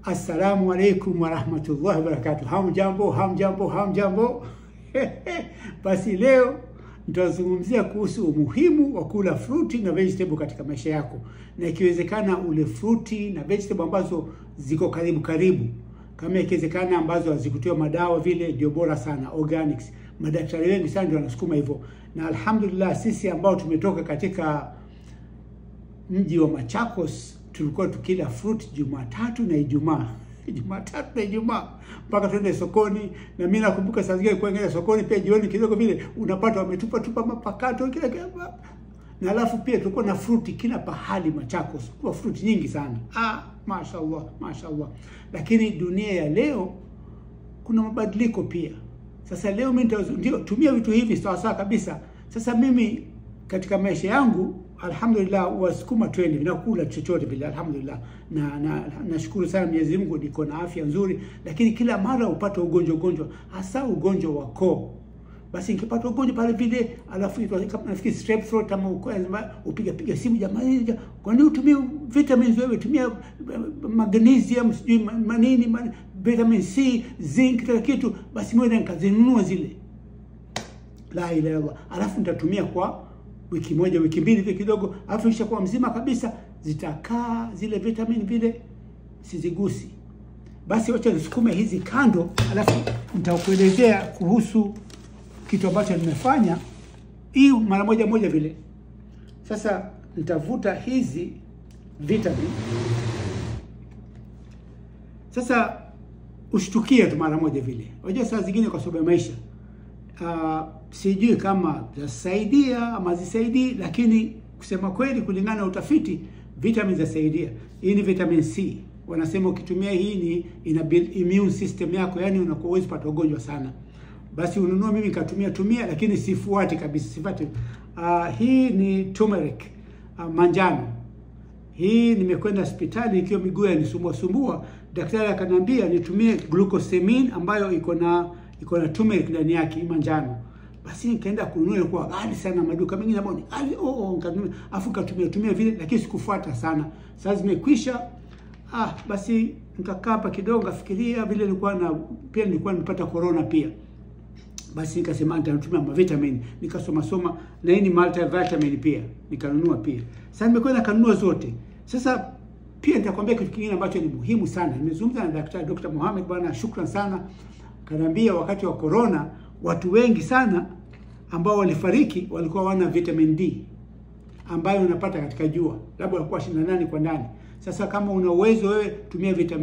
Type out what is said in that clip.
Assalamu alaikum wa rahmatullahi wa barakatuh. Hamjambo. Basi leo nitazungumzia kuhusu umuhimu wa kula fruti na vegetable katika maisha yako, na ikiwezekana ule fruti na vegetable ambazo ziko karibu, kama ikiwezekana ambazo hazikutiwa madawa vile, ndio bora sana, organics. Madaktari wengi sana ndio wanasukuma hivyo, na alhamdulillah sisi ambao tumetoka katika mji wa Machakos tulikuwa tukila fruit Jumatatu na Ijumaa mpaka tuende sokoni. Na mimi nakumbuka saa zingine kuingia sokoni pia jioni kidogo vile unapata wametupa mapakato kila na alafu pia tulikuwa na fruit kila pahali Machakos, kwa fruit nyingi sana. Mashaallah. Lakini dunia ya leo kuna mabadiliko pia. Sasa leo mimi ndio tumia vitu hivi sawa kabisa. Sasa mimi katika maisha yangu alhamdulillah wasukuma trend vinakula chochote vile alhamdulillah, na nashukuru sana Mwenyezi Mungu niko na afya nzuri. Lakini kila mara upata ugonjwa hasa ugonjwa wa koo. Basi nikipata ugonjwa pale vile alafu nafikiri strep throat ama upiga simu, jamani kwa nini utumie vitamins wewe, tumia magnesium sijui manini vitamin C, zinc, kila kitu. Basi mimi nikazinunua zile, la ilaha illallah, alafu nitatumia kwa wiki moja wiki mbili vile kidogo, alafu ishakuwa mzima kabisa, zitakaa zile vitamin vile sizigusi. Basi wacha nisukume hizi kando, alafu nitakuelezea kuhusu kitu ambacho nimefanya hii mara moja vile. Sasa nitavuta hizi vitamin. Sasa ushtukie tu mara moja vile. Unajua saa zingine kwa sababu ya maisha sijui kama zasaidia ama zisaidii, lakini kusema kweli kulingana na utafiti vitamin zasaidia. Hii ni vitamin C. Wanasema ukitumia hii ni ina build immune system yako, yani unakuwa uwezi pata ugonjwa sana. Basi ununua, mimi nikatumia lakini sifuati kabisa, sifati. Hii ni turmeric manjano. Hii nimekwenda hospitali ikiwa miguu yanisumbua, daktari akaniambia nitumie glucosamine ambayo iko na turmeric ndani yake manjano. Basi nikaenda kununua kwa ghali sana maduka mengine ambapo ni ghali, nikanunua afu katumia vile, lakini sikufuata sana. Sasa zimekwisha. Basi nikakaa hapa kidogo nafikiria vile nilikuwa nimepata corona pia. Basi nikasema nitatumia vitamin, nikasoma na hii ni multivitamin pia nikanunua pia. Sasa nimekwenda kanunua zote. Sasa pia nitakwambia kitu kingine ambacho ni muhimu sana. Nimezungumza na daktari Dr. Mohamed, bwana shukrani sana. Kanambia wakati wa corona watu wengi sana ambao walifariki walikuwa wana vitamin D ambayo unapata katika jua, labda walikuwa 28 kwa ndani. Sasa kama una uwezo wewe tumia vitamin